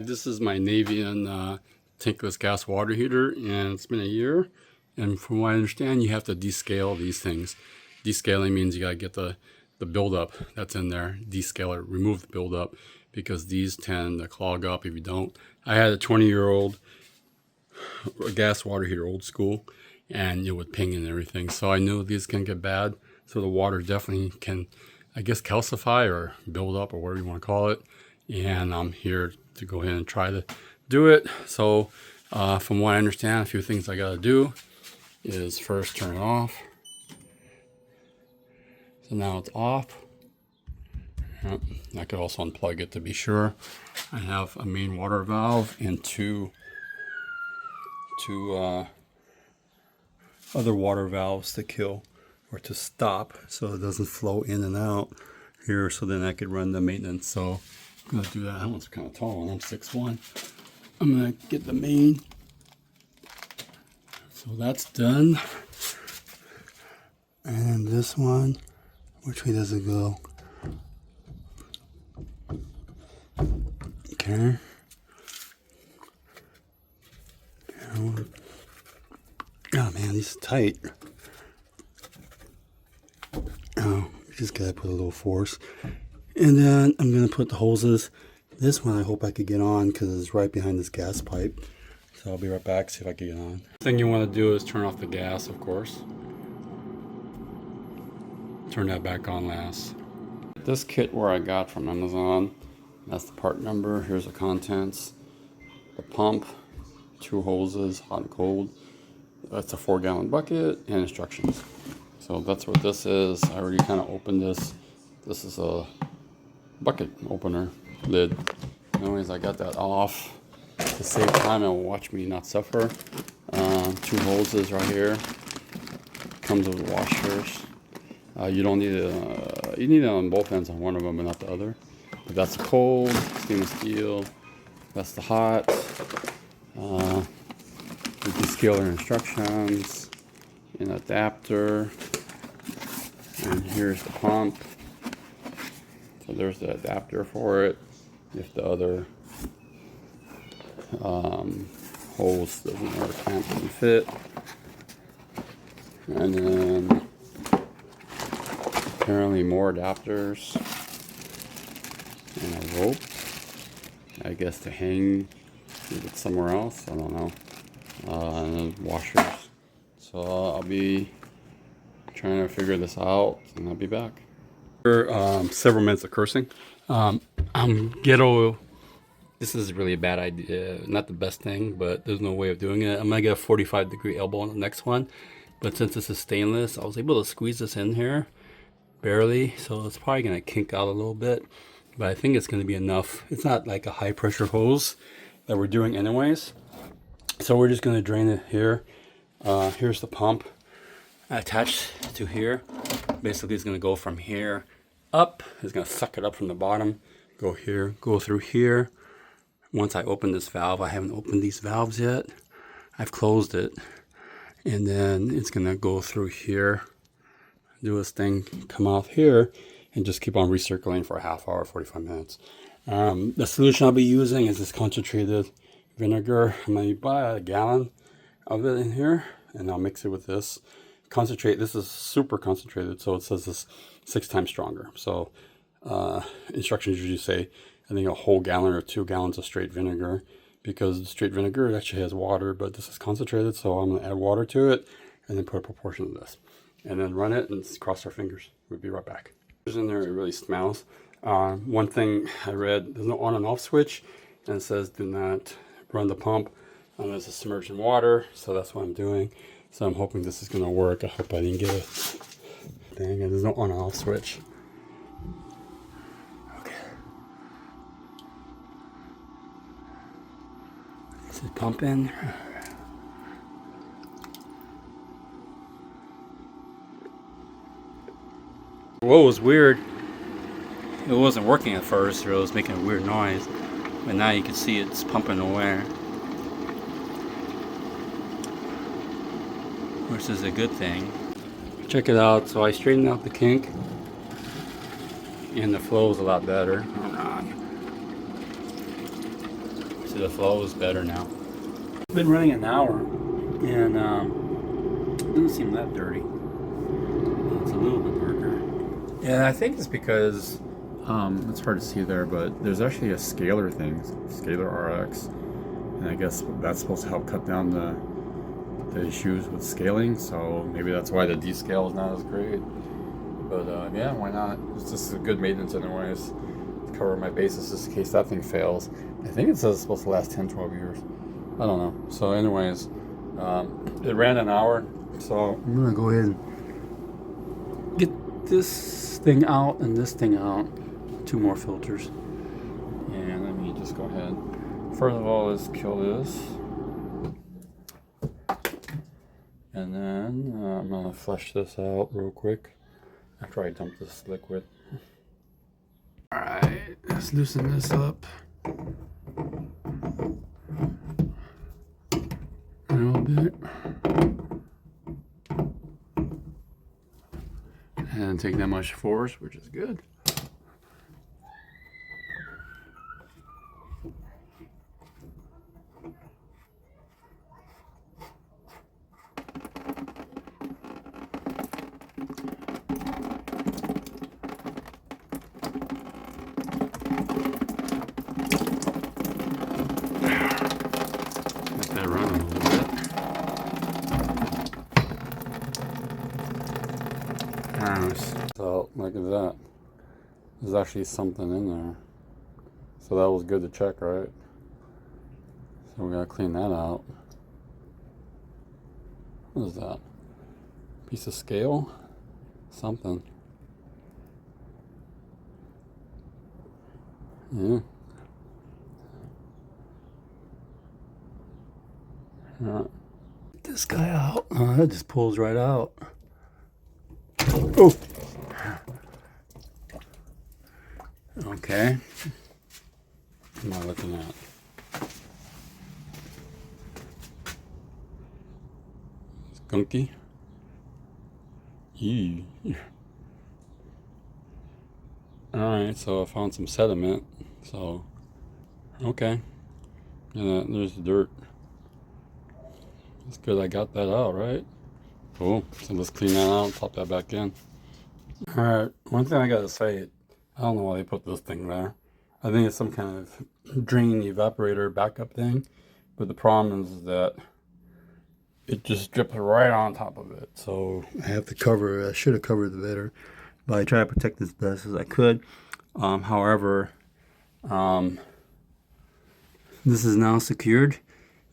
This is my Navien tankless gas water heater, and it's been a year. And from what I understand, you have to descale these things. Descaling means you gotta get the buildup that's in there, descale it, remove the buildup, because these tend to clog up if you don't. I had a 20-year-old gas water heater, old school, and it would ping and everything. So I knew these can get bad. So the water definitely can, I guess, calcify or build up or whatever you want to call it. And I'm here to go ahead and try to do it. So from what I understand, a few things I gotta do is first turn it off. So now it's off. Yep. I could also unplug it to be sure. I have a main water valve and two other water valves to kill or to stop so it doesn't flow in and out here, so then I could run the maintenance. So I'm gonna do that. That one's kind of tall and I'm 6'1". I'm gonna get the main. So that's done. And this one, which way does it go? Okay. Oh man, these are tight. Oh, you just gotta put a little force. And then I'm gonna put the hoses. This one I hope I could get on because it's right behind this gas pipe. So I'll be right back, see if I can get on. The thing you want to do is turn off the gas, of course. Turn that back on last. This kit where I got from Amazon, that's the part number. Here's the contents. The pump, 2 hoses, hot and cold. That's a 4-gallon bucket and instructions. So that's what this is. I already kind of opened this. This is a bucket opener lid. Anyways, I got that off to save time and watch me not suffer. 2 hoses right here. Comes with washers. You don't need it. You need it on both ends on one of them, but not the other. But that's cold stainless steel. That's the hot. The descaler instructions, an adapter, and here's the pump. So there's the adapter for it if the other hose doesn't or can't fit. And then apparently more adapters and a rope, I guess, to hang it somewhere else. I don't know. And washers. So I'll be trying to figure this out, and I'll be back. Several minutes of cursing. I'm ghetto. This is really a bad idea. Not the best thing, but there's no way of doing it. I'm gonna get a 45-degree elbow on the next one, but since this is stainless, I was able to squeeze this in here barely, so it's probably gonna kink out a little bit, but I think it's gonna be enough. It's not like a high pressure hose that we're doing anyways. So we're just gonna drain it here. Here's the pump attached to here. Basically it's gonna go from here up. It's gonna suck it up from the bottom, go here, go through here. Once I open this valve, I haven't opened these valves yet. I've closed it. And then it's gonna go through here, do this thing, come off here, and just keep on recirculating for a half hour, 45 minutes. The solution I'll be using is this concentrated vinegar. I'm going to buy a gallon of it in here, and I'll mix it with this concentrate. This is super concentrated, so it says this 6 times stronger. So instructions usually say, I think, a whole gallon or 2 gallons of straight vinegar, because the straight vinegar, it actually has water, but this is concentrated, so I'm going to add water to it and then put a proportion of this and then run it and cross our fingers. We'll be right back. In there, it really smells. One thing I read, there's no on and off switch, and it says do not run the pump unless it's submerged in water, so that's what I'm doing. So I'm hoping this is going to work. I hope I didn't get a thing, and there's no on and off switch. Okay. This is pumping. What was weird, it wasn't working at first, or it was making a weird noise, but now you can see it's pumping away, which is a good thing. Check it out. So I straightened out the kink and the flow is a lot better. The flow is better now. It's been running an hour, and it doesn't seem that dirty. It's a little bit darker. Yeah, I think it's because it's hard to see there, but there's actually a scaler thing, scaler RX, and I guess that's supposed to help cut down the issues with scaling. So maybe that's why the descale is not as great. But yeah, why not? It's just a good maintenance anyways. To cover my bases just in case that thing fails. I think it says it's supposed to last 10-12 years. I don't know. So anyways, it ran an hour, so I'm gonna go ahead and get this thing out and this thing out. 2 more filters. And let me just go ahead. First of all, let's kill this. And then I'm gonna flush this out real quick after I dump this liquid. Alright, let's loosen this up a little bit. And take that much force, which is good. So look at that. There's actually something in there. So that was good to check, right? So we gotta clean that out. What is that? Piece of scale? Something. Yeah. Alright. Get this guy out. Oh, that just pulls right out. Oh! Okay. What am I looking at? Skunky. Eee. Alright, so I found some sediment. So, okay. And there's the dirt. It's good I got that out, right? Cool. So let's clean that out and pop that back in. Alright, one thing I gotta say, I don't know why they put this thing there. I think it's some kind of drain evaporator backup thing. But the problem is that it just drips right on top of it. So I have to cover it. I should have covered it better. But I try to protect this as best as I could. However, this is now secured.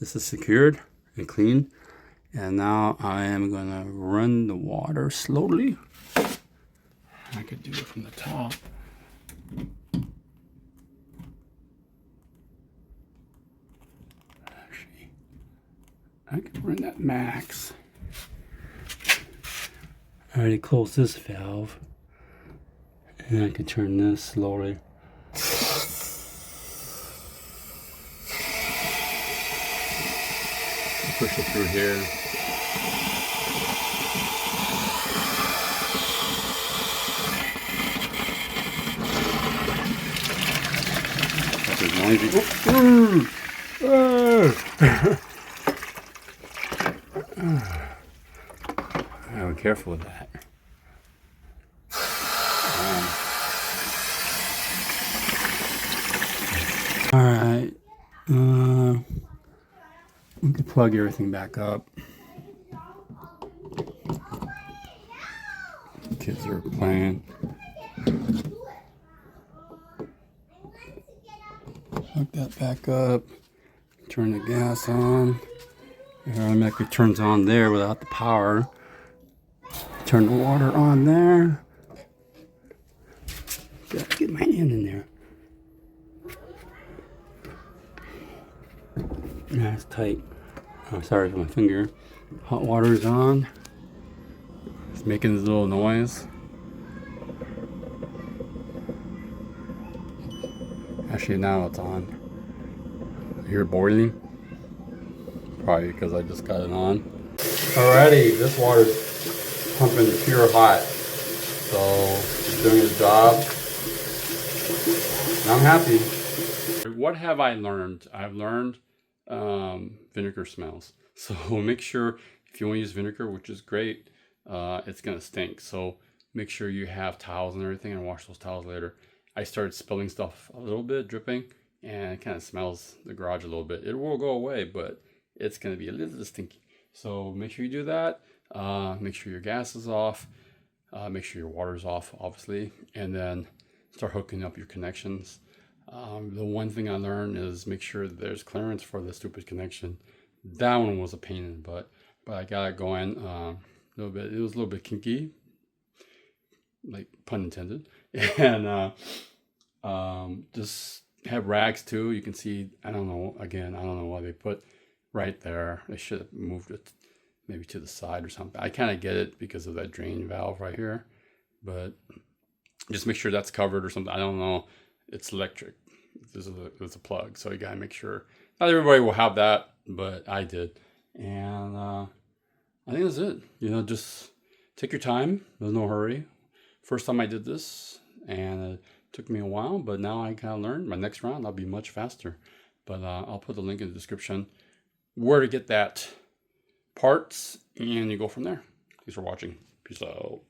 This is secured and clean. And now I am going to run the water slowly. I could do it from the top. Actually, I can run that max. I already closed this valve. And I can turn this slowly. Push it through here. Oh, be careful with that. All right. We can plug everything back up. Kids are playing. Plug that back up. Turn the gas on. It automatically turns on there without the power. Turn the water on there. Gotta get my hand in there. That's tight. Oh, sorry for my finger. Hot water is on. It's making this little noise. Actually, now it's on. I hear boiling. Probably because I just got it on. Alrighty, this water's pumping pure hot. So it's doing its job. And I'm happy. what have I learned? I've learned vinegar smells. So make sure if you want to use vinegar, which is great, it's gonna stink. So make sure you have towels and everything, and wash those towels later. I started spilling stuff a little bit, dripping, and it kind of smells the garage a little bit. It will go away, but it's gonna be a little stinky. So make sure you do that. Make sure your gas is off. Make sure your water's off, obviously, and then start hooking up your connections. The one thing I learned is make sure that there's clearance for the stupid connection. That one was a pain in the butt, but I got it going a little bit. It was a little bit kinky, like pun intended, and just have rags too. You can see, I don't know why they put right there. They should have moved it maybe to the side or something. I kind of get it because of that drain valve right here, but just make sure that's covered or something. I don't know. It's electric. There's a plug, so you gotta make sure. Not everybody will have that, but I did, and I think that's it. You know, just take your time. There's no hurry. First time I did this, and it took me a while, but now I kind of learned. My next round, I'll be much faster. But I'll put the link in the description where to get that parts, and you go from there. Thanks for watching. Peace out.